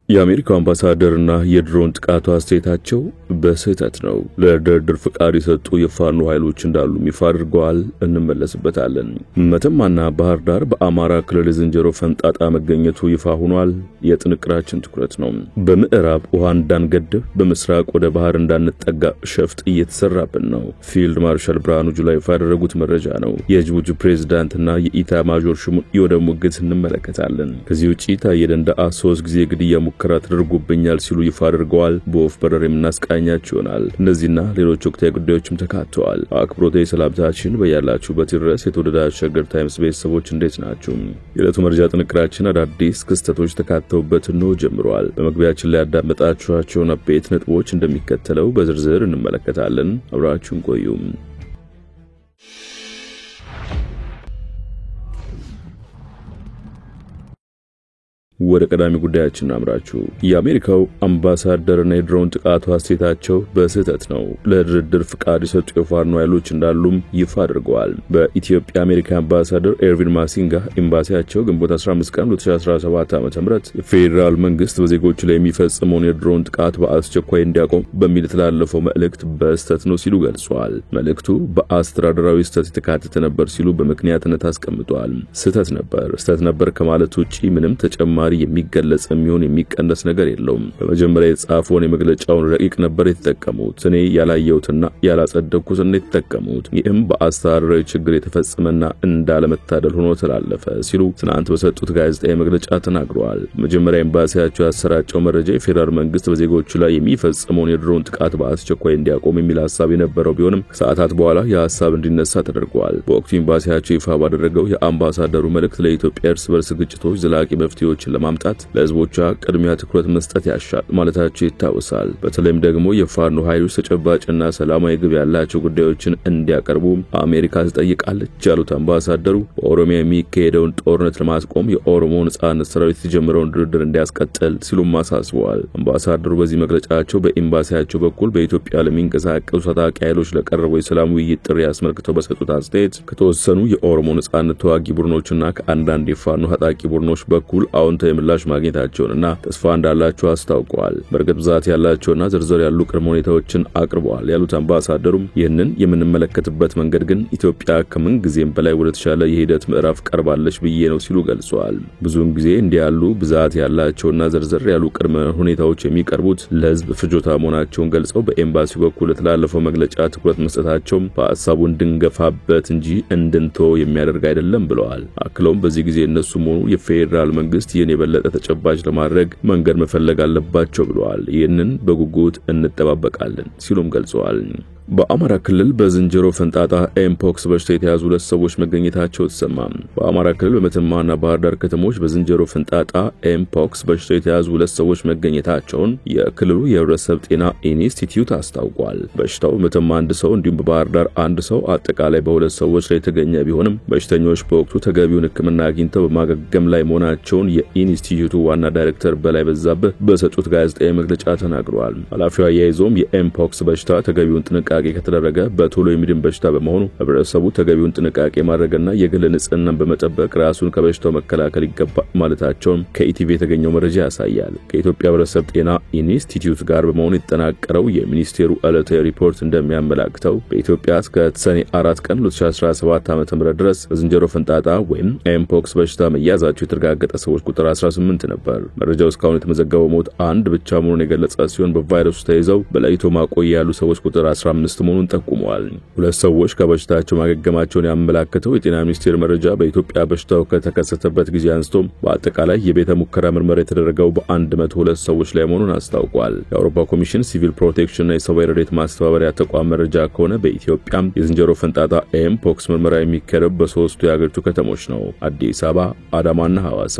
የአሜሪካው አምባሳደርና የድሮን ጥቃቱ አስተያየታቸው በስህተት ነው። ለድርድር ፍቃድ የሰጡ የፋኖ ኃይሎች እንዳሉ ይፋ አድርገዋል። እንመለስበታለን። መተማና ባህር ዳር በአማራ ክልል የዝንጀሮ ፈንጣጣ መገኘቱ ይፋ ሆኗል። የጥንቅራችን ትኩረት ነው። በምዕራብ ውሃ እንዳንገድብ፣ በምስራቅ ወደ ባህር እንዳንጠጋ ሸፍጥ እየተሰራብን ነው። ፊልድ ማርሻል ብርሃኑ ጁላ ይፋ ያደረጉት መረጃ ነው። የጅቡቲ ፕሬዝዳንትና የኢታማዦር ሹሙን የወደብ ሙግት እንመለከታለን። ከዚህ ውጪ ታዬ ደንደአ 3 ጊዜ ግድያ ሙከራ ተደርጎብኛል ሲሉ ይፋ አድርገዋል። በወፍ በረር የምናስቃኛችሁ ይሆናል። እነዚህና ሌሎች ወቅታዊ ጉዳዮችም ተካተዋል። አክብሮታዊ ሰላምታችን በያላችሁበት ድረስ። የተወደዳችሁ ሸገር ታይምስ ቤተሰቦች እንዴት ናችሁ? የዕለቱ መረጃ ጥንቅራችን አዳዲስ ክስተቶች ተካተውበት ነው ጀምሯል። በመግቢያችን ላይ ያዳመጣችኋቸውን አበይት ነጥቦች እንደሚከተለው በዝርዝር እንመለከታለን። አብራችሁን ቆዩ። ወደ ቀዳሚ ጉዳያችን አምራችሁ የአሜሪካው አምባሳደርና የድሮን ጥቃቱ አስተያየታቸው በስህተት ነው። ለድርድር ፍቃድ የሰጡ የፋኖ ኃይሎች እንዳሉም ይፋ አድርገዋል። በኢትዮጵያ አሜሪካ አምባሳደር ኤርቪን ማሲንጋ ኤምባሲያቸው ግንቦት 15 ቀን 2017 ዓ.ም የፌዴራል መንግስት በዜጎች ላይ የሚፈጽመውን የድሮን ጥቃት በአስቸኳይ እንዲያቆም በሚል የተላለፈው መልእክት በስህተት ነው ሲሉ ገልጸዋል። መልእክቱ በአስተዳደራዊ ስህተት የተካተተ ነበር ሲሉ በምክንያትነት አስቀምጠዋል። ስህተት ነበር ከማለት ውጪ ምንም ተጨማሪ የሚገለጽ የሚሆን የሚቀነስ ነገር የለውም። በመጀመሪያ የተጻፈውን የመግለጫውን ረቂቅ ነበር የተጠቀሙት። እኔ ያላየሁትና ያላጸደቅኩት ነው የተጠቀሙት። ይህም በአስተዳደራዊ ችግር የተፈጸመና እንዳለመታደል ሆኖ ተላለፈ ሲሉ ትናንት በሰጡት ጋዜጣዊ መግለጫ ተናግረዋል። መጀመሪያ ኤምባሲያቸው ያሰራጨው መረጃ የፌዴራል መንግስት በዜጎቹ ላይ የሚፈጽመውን የድሮን ጥቃት በአስቸኳይ እንዲያቆም የሚል ሐሳብ የነበረው ቢሆንም ከሰዓታት በኋላ የሐሳብ እንዲነሳ ተደርጓል። በወቅቱ ኤምባሲያቸው ይፋ ባደረገው የአምባሳደሩ መልእክት ለኢትዮጵያ እርስ በርስ ግጭቶች ዘላቂ መፍትሄዎችን ለማምጣት ለህዝቦቿ ቅድሚያ ትኩረት መስጠት ያሻል ማለታቸው ይታወሳል። በተለይም ደግሞ የፋኖ ኃይሎች ተጨባጭና ሰላማዊ ግብ ያላቸው ጉዳዮችን እንዲያቀርቡ አሜሪካ ትጠይቃለች ያሉት አምባሳደሩ በኦሮሚያ የሚካሄደውን ጦርነት ለማስቆም የኦሮሞ ነጻነት ሰራዊት የተጀመረውን ድርድር እንዲያስቀጥል ሲሉም አሳስበዋል። አምባሳደሩ በዚህ መግለጫቸው በኤምባሲያቸው በኩል በኢትዮጵያ ለሚንቀሳቀሱ ታጣቂ ኃይሎች ለቀረበው የሰላም ውይይት ጥሪ አስመልክተው በሰጡት አስተያየት ከተወሰኑ የኦሮሞ ነጻነት ተዋጊ ቡድኖችና ከአንዳንድ የፋኖ ታጣቂ ቡድኖች በኩል አዎንታዊ ምላሽ ማግኘታቸውንና ተስፋ እንዳላቸው አስታውቀዋል። በርግጥ ብዛት ያላቸውና ዝርዝር ያሉ ቅድመ ሁኔታዎችን አቅርበዋል ያሉት አምባሳደሩም ይህንን የምንመለከትበት መንገድ ግን ኢትዮጵያ ከምን ጊዜም በላይ ወደ ተሻለ የሂደት ምዕራፍ ቀርባለች ብዬ ነው ሲሉ ገልጸዋል። ብዙውን ጊዜ እንዲህ ያሉ ብዛት ያላቸውና ዝርዝር ያሉ ቅድመ ሁኔታዎች የሚቀርቡት ለህዝብ ፍጆታ መሆናቸውን ገልጸው በኤምባሲው በኩል የተላለፈው መግለጫ ትኩረት መስጠታቸው በሐሳቡ እንድንገፋበት እንጂ እንድንተው የሚያደርግ አይደለም ብለዋል። አክለውም በዚህ ጊዜ እነሱም ሆኑ የፌዴራል መንግስት የበለጠ ተጨባጭ ለማድረግ መንገድ መፈለግ አለባቸው ብለዋል። ይህንን በጉጉት እንጠባበቃለን ሲሉም ገልጸዋል። በአማራ ክልል በዝንጀሮ ፈንጣጣ ኤምፖክስ በሽታ የተያዙ 2 ሰዎች መገኘታቸው ተሰማ። በአማራ ክልል በመተማና ባህር ዳር ከተሞች በዝንጀሮ ፈንጣጣ ኤምፖክስ በሽታ የተያዙ 2 ሰዎች መገኘታቸውን የክልሉ የህብረተሰብ ጤና ኢንስቲትዩት አስታውቋል። በሽታው በመተማ 1 ሰው እንዲሁም በባህር ዳር 1 ሰው አጠቃላይ በ2 ሰዎች ላይ የተገኘ ቢሆንም በሽተኞች በወቅቱ ተገቢውን ሕክምና አግኝተው በማገገም ላይ መሆናቸውን የኢንስቲትዩቱ ዋና ዳይሬክተር በላይ በዛብህ በሰጡት ጋዜጣዊ መግለጫ ተናግረዋል። ኃላፊው አያይዘውም የኤምፖክስ በሽታ ተገቢውን ጥንቃቄ ከተደረገ በቶሎ የሚድን በሽታ በመሆኑ ህብረተሰቡ ተገቢውን ጥንቃቄ ማድረግና የግል ንጽህናን በመጠበቅ ራሱን ከበሽታው መከላከል ይገባል ማለታቸውን ከኢቲቪ የተገኘው መረጃ ያሳያል። ከኢትዮጵያ ህብረተሰብ ጤና ኢንስቲትዩት ጋር በመሆኑ የተጠናቀረው የሚኒስቴሩ ዕለታዊ ሪፖርት እንደሚያመላክተው በኢትዮጵያ እስከ ሰኔ 4 ቀን 2017 ዓ.ም ድረስ በዝንጀሮ ፈንጣጣ ወይም ኤምፖክስ በሽታ መያዛቸው የተረጋገጠ ሰዎች ቁጥር 18 ነበር። መረጃው እስካሁን የተመዘገበው ሞት 1 ብቻ መሆኑን የገለጸ ሲሆን በቫይረሱ ተይዘው በለይቶ ማቆያ ያሉ ሰዎች ቁጥር 15 መሆኑን ጠቁመዋል። 2 ሰዎች ከበሽታቸው ማገገማቸውን ያመለከተው የጤና ሚኒስቴር መረጃ በኢትዮጵያ በሽታው ከተከሰተበት ጊዜ አንስቶ በአጠቃላይ የቤተ ሙከራ ምርመራ የተደረገው በ102 ሰዎች ላይ መሆኑን አስታውቋል። የአውሮፓ ኮሚሽን ሲቪል ፕሮቴክሽንና የሰብአዊ ረድኤት ማስተባበሪያ ተቋም መረጃ ከሆነ በኢትዮጵያ የዝንጀሮ ፈንጣጣ ኤምፖክስ ምርመራ የሚካሄደው በ3ቱ የአገሪቱ ከተሞች ነው፣ አዲስ አበባ፣ አዳማና ሐዋሳ።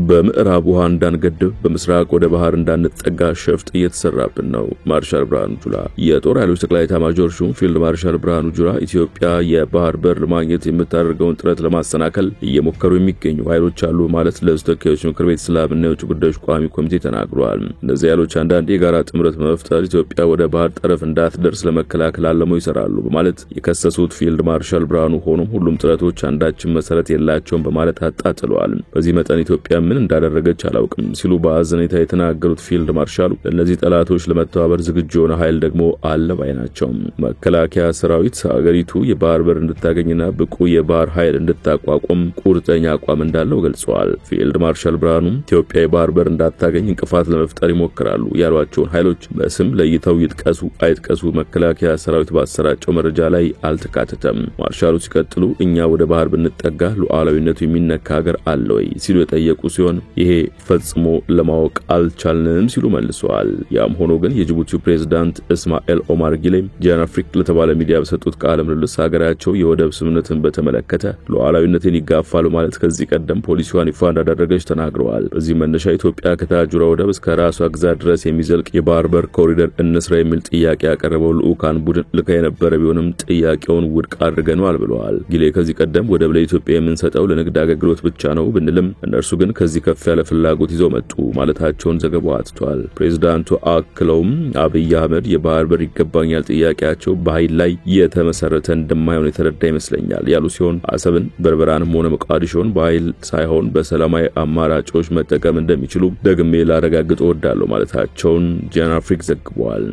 በምዕራብ ውሃ እንዳንገድብ በምስራቅ ወደ ባህር እንዳንጠጋ ሸፍጥ እየተሰራብን ነው። ማርሻል ብርሃኑ ጁላ የጦር ኃይሎች ጠቅላይ ኤታማዦር ሹም ፊልድ ማርሻል ብርሃኑ ጁላ ኢትዮጵያ የባህር በር ለማግኘት የምታደርገውን ጥረት ለማሰናከል እየሞከሩ የሚገኙ ኃይሎች አሉ ማለት ለሕዝብ ተወካዮች ምክር ቤት ሰላምና የውጭ ጉዳዮች ቋሚ ኮሚቴ ተናግረዋል። እነዚህ ኃይሎች አንዳንድ የጋራ ጥምረት በመፍጠር ኢትዮጵያ ወደ ባህር ጠረፍ እንዳትደርስ ለመከላከል አለመው ይሰራሉ በማለት የከሰሱት ፊልድ ማርሻል ብርሃኑ ሆኖም ሁሉም ጥረቶች አንዳችን መሰረት የላቸውም በማለት አጣጥለዋል። በዚህ መጠን ኢትዮጵያ ምን እንዳደረገች አላውቅም ሲሉ በአዘኔታ የተናገሩት ፊልድ ማርሻሉ ለነዚህ ጠላቶች ለመተባበር ዝግጁ የሆነ ኃይል ደግሞ አለ ባይ ናቸው። መከላከያ ሰራዊት ሀገሪቱ የባህር በር እንድታገኝና ብቁ የባህር ኃይል እንድታቋቁም ቁርጠኛ አቋም እንዳለው ገልጸዋል። ፊልድ ማርሻል ብርሃኑ ኢትዮጵያ የባህር በር እንዳታገኝ እንቅፋት ለመፍጠር ይሞክራሉ ያሏቸውን ኃይሎች በስም ለይተው ይጥቀሱ አይጥቀሱ መከላከያ ሰራዊት ባሰራጨው መረጃ ላይ አልተካተተም። ማርሻሉ ሲቀጥሉ እኛ ወደ ባህር ብንጠጋ ሉዓላዊነቱ የሚነካ ሀገር አለ ወይ ሲሉ የጠየቁ ሲሆን ይሄ ፈጽሞ ለማወቅ አልቻልንም ሲሉ መልሰዋል። ያም ሆኖ ግን የጅቡቲው ፕሬዝዳንት እስማኤል ኦማር ጊሌ ጃን አፍሪክ ለተባለ ሚዲያ በሰጡት ቃለ ምልልስ ሀገራቸው የወደብ ስምምነትን በተመለከተ ሉዓላዊነትን ይጋፋሉ ማለት ከዚህ ቀደም ፖሊሲዋን ይፋ እንዳደረገች ተናግረዋል። በዚህ መነሻ ኢትዮጵያ ከታጁራ ወደብ እስከ ራሷ ግዛት ድረስ የሚዘልቅ የባህር በር ኮሪደር እንስራ የሚል ጥያቄ ያቀረበው ልዑካን ቡድን ልካ የነበረ ቢሆንም ጥያቄውን ውድቅ አድርገናል ብለዋል። ጊሌ ከዚህ ቀደም ወደብ ለኢትዮጵያ የምንሰጠው ለንግድ አገልግሎት ብቻ ነው ብንልም እነርሱ ግን ከዚህ ከፍ ያለ ፍላጎት ይዘው መጡ ማለታቸውን ዘገባው አትቷል። ፕሬዝዳንቱ አክለውም አብይ አህመድ የባህር በር ይገባኛል ጥያቄያቸው በኃይል ላይ የተመሰረተ እንደማይሆን የተረዳ ይመስለኛል ያሉ ሲሆን አሰብን በርበራንም ሆነ ሞቃዲሾን በኃይል ሳይሆን በሰላማዊ አማራጮች መጠቀም እንደሚችሉ ደግሜ ላረጋግጥ እወዳለሁ ማለታቸውን ጃን አፍሪክ ዘግቧል።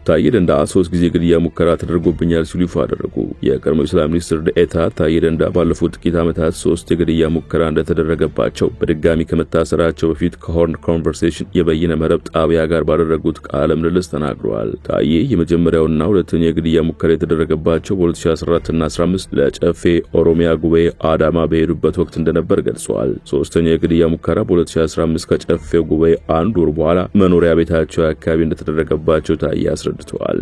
ታዬ ደንደዓ 3 ጊዜ ግድያ ሙከራ ተደርጎብኛል ሲሉ ይፋ አደረጉ። የቀድሞው ሰላም ሚኒስትር ዴኤታ ታዬ ደንደዓ ባለፉት ጥቂት ዓመታት 3 የግድያ ሙከራ እንደተደረገባቸው በድጋሚ ከመታሰራቸው በፊት ከሆርን ኮንቨርሴሽን የበይነ መረብ ጣቢያ ጋር ባደረጉት ቃለ ምልልስ ተናግረዋል። ታዬ የመጀመሪያውና ሁለተኛው የግድያ ሙከራ የተደረገባቸው በ2014 እና 15 ለጨፌ ኦሮሚያ ጉባኤ አዳማ በሄዱበት ወቅት እንደነበር ገልጸዋል። ሶስተኛው የግድያ ሙከራ በ2015 ከጨፌው ጉባኤ አንድ ወር በኋላ መኖሪያ ቤታቸው አካባቢ እንደተደረገባቸው ታዬ አስረድተዋል።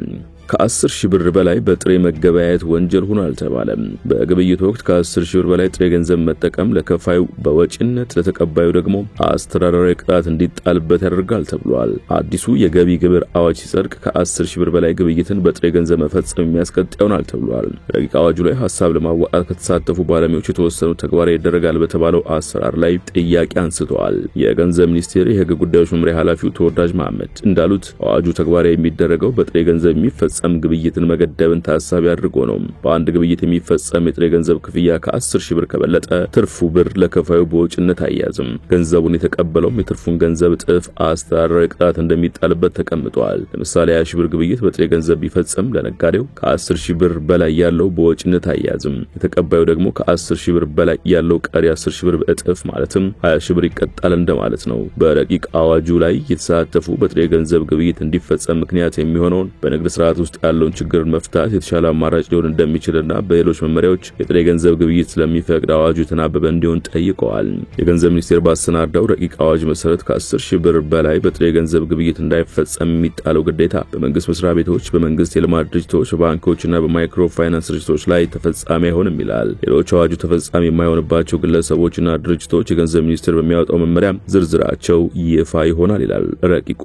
ከ10 ሺህ ብር በላይ በጥሬ መገበያየት ወንጀል ሆኗል ተባለ። በግብይት ወቅት ከ10 ሺህ ብር በላይ ጥሬ ገንዘብ መጠቀም ለከፋዩ በወጪነት ለተቀባዩ ደግሞ አስተዳደራዊ ቅጣት እንዲጣልበት ያደርጋል ተብሏል። አዲሱ የገቢ ግብር አዋጅ ሲጸድቅ ከ10 ሺህ ብር በላይ ግብይትን በጥሬ ገንዘብ መፈጸም የሚያስቀጣ ይሆናል ተብሏል። ረቂቅ አዋጁ ላይ ሐሳብ ለማዋጣት ከተሳተፉ ባለሙያዎች የተወሰኑ ተግባራዊ ይደረጋል በተባለው አሰራር ላይ ጥያቄ አንስተዋል። የገንዘብ ሚኒስቴር የሕግ ጉዳዮች መምሪያ ኃላፊው ተወዳጅ መሐመድ እንዳሉት አዋጁ ተግባራዊ የሚደረገው በጥሬ ገንዘብ የሚፈጸም ግብይትን መገደብን ታሳቢ አድርጎ ነው። በአንድ ግብይት የሚፈጸም የጥሬ ገንዘብ ክፍያ ከ10 ሺህ ብር ከበለጠ ትርፉ ብር ለከፋዩ በወጪነት አያዝም። ገንዘቡን የተቀበለውም የትርፉን ገንዘብ እጥፍ አስተዳደራዊ ቅጣት እንደሚጣልበት ተቀምጧል። ለምሳሌ 20 ሺህ ብር ግብይት በጥሬ ገንዘብ ቢፈጸም ለነጋዴው ከ10 ሺህ ብር በላይ ያለው በወጪነት አያዝም። የተቀባዩ ደግሞ ከ10 ሺህ ብር በላይ ያለው ቀሪ 10 ሺህ ብር እጥፍ ማለትም 20 ሺህ ብር ይቀጣል እንደማለት ነው። በረቂቅ አዋጁ ላይ የተሳተፉ በጥሬ ገንዘብ ግብይት እንዲፈጸም ምክንያት የሚሆነውን በንግድ ስርዓት ውስጥ ያለውን ችግር መፍታት የተሻለ አማራጭ ሊሆን እንደሚችልና በሌሎች መመሪያዎች የጥሬ ገንዘብ ግብይት ስለሚፈቅድ አዋጁ የተናበበ እንዲሆን ጠይቀዋል። የገንዘብ ሚኒስቴር ባሰናዳው ረቂቅ አዋጅ መሰረት ከ10 ሺህ ብር በላይ በጥሬ ገንዘብ ግብይት እንዳይፈጸም የሚጣለው ግዴታ በመንግስት መስሪያ ቤቶች፣ በመንግስት የልማት ድርጅቶች፣ ባንኮችና በማይክሮ ፋይናንስ ድርጅቶች ላይ ተፈጻሚ አይሆንም ይላል። ሌሎች አዋጁ ተፈጻሚ የማይሆንባቸው ግለሰቦችና ድርጅቶች የገንዘብ ሚኒስቴር በሚያወጣው መመሪያ ዝርዝራቸው ይፋ ይሆናል ይላል ረቂቁ።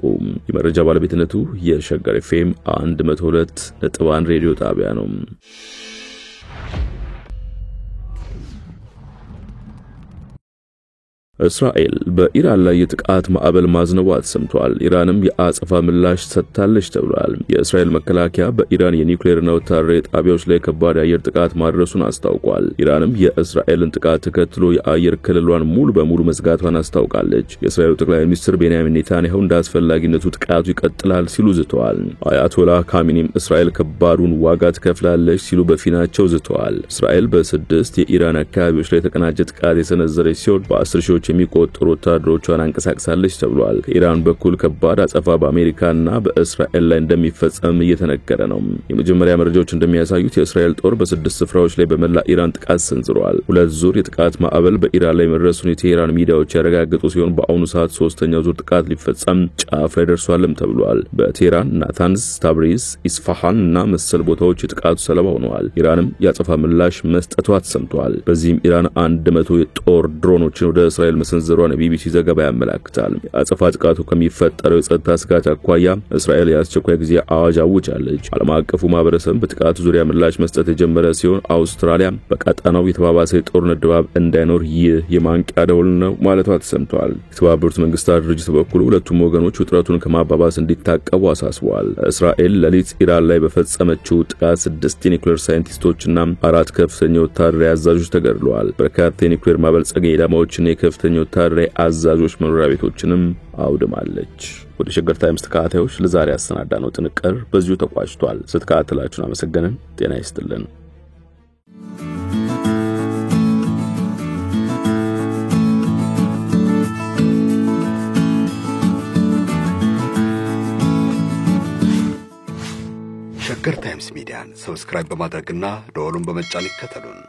የመረጃ ባለቤትነቱ የሸገር ኤፍኤም 102.1 ሬዲዮ ጣቢያ ነው። እስራኤል በኢራን ላይ የጥቃት ማዕበል ማዝነቧ ተሰምቷል። ኢራንም የአጸፋ ምላሽ ሰጥታለች ተብሏል። የእስራኤል መከላከያ በኢራን የኒውክሌርና ወታደራዊ ጣቢያዎች ላይ ከባድ የአየር ጥቃት ማድረሱን አስታውቋል። ኢራንም የእስራኤልን ጥቃት ተከትሎ የአየር ክልሏን ሙሉ በሙሉ መዝጋቷን አስታውቃለች። የእስራኤሉ ጠቅላይ ሚኒስትር ቤንያሚን ኔታንያሁ እንደ አስፈላጊነቱ ጥቃቱ ይቀጥላል ሲሉ ዝተዋል። አያቶላህ ካሚኒም እስራኤል ከባዱን ዋጋ ትከፍላለች ሲሉ በፊናቸው ዝተዋል። እስራኤል በ6 የኢራን አካባቢዎች ላይ የተቀናጀ ጥቃት የሰነዘረች ሲሆን በ10 ሺዎች የሚቆጠሩ ወታደሮቿን አንቀሳቅሳለች ተብሏል። ከኢራን በኩል ከባድ አጸፋ በአሜሪካና በእስራኤል ላይ እንደሚፈጸም እየተነገረ ነው። የመጀመሪያ መረጃዎች እንደሚያሳዩት የእስራኤል ጦር በ6 ስፍራዎች ላይ በመላ ኢራን ጥቃት ሰንዝሯል። 2 ዙር የጥቃት ማዕበል በኢራን ላይ መድረሱን የቴህራን ሚዲያዎች ያረጋግጡ ሲሆን በአሁኑ ሰዓት 3ኛው ዙር ጥቃት ሊፈጸም ጫፍ ላይ ደርሷልም ተብሏል። በቴህራን፣ ናታንዝ፣ ታብሪዝ፣ ኢስፋሃን እና መሰል ቦታዎች የጥቃቱ ሰለባ ሆነዋል። ኢራንም ያጸፋ ምላሽ መስጠቷ ተሰምቷል። በዚህም ኢራን 100 የጦር ድሮኖችን ወደ እስራኤል መሰንዘሯን የቢቢሲ ዘገባ ያመለክታል። የአጸፋ ጥቃቱ ከሚፈጠረው የጸጥታ ስጋት አኳያ እስራኤል የአስቸኳይ ጊዜ አዋጅ አውጃለች። ዓለም አቀፉ ማህበረሰብ በጥቃቱ ዙሪያ ምላሽ መስጠት የጀመረ ሲሆን አውስትራሊያ በቀጣናው የተባባሰ የጦርነት ድባብ እንዳይኖር ይህ የማንቂያ ደወል ነው ማለቷ ተሰምቷል። የተባበሩት መንግስታት ድርጅት በኩል ሁለቱም ወገኖች ውጥረቱን ከማባባስ እንዲታቀቡ አሳስበዋል። እስራኤል ሌሊት ኢራን ላይ በፈጸመችው ጥቃት 6 የኒውክሌር ሳይንቲስቶችና 4 ከፍተኛ ወታደራዊ አዛዦች ተገድለዋል። በርካታ የኒውክሌር ማበልጸጊያ ኢላማዎችና የከፍተኛ ከፍተኛ ወታደራዊ አዛዦች መኖሪያ ቤቶችንም አውድማለች። ወደ ሸገር ታይምስ ተከታታዮች ለዛሬ ያሰናዳነው ጥንቅር በዚሁ ተቋጭቷል። ስትከታተላችሁን አመሰግነን። ጤና ይስጥልን። ሸገር ታይምስ ሚዲያን ሰብስክራይብ በማድረግና ደወሉን በመጫን ይከተሉን።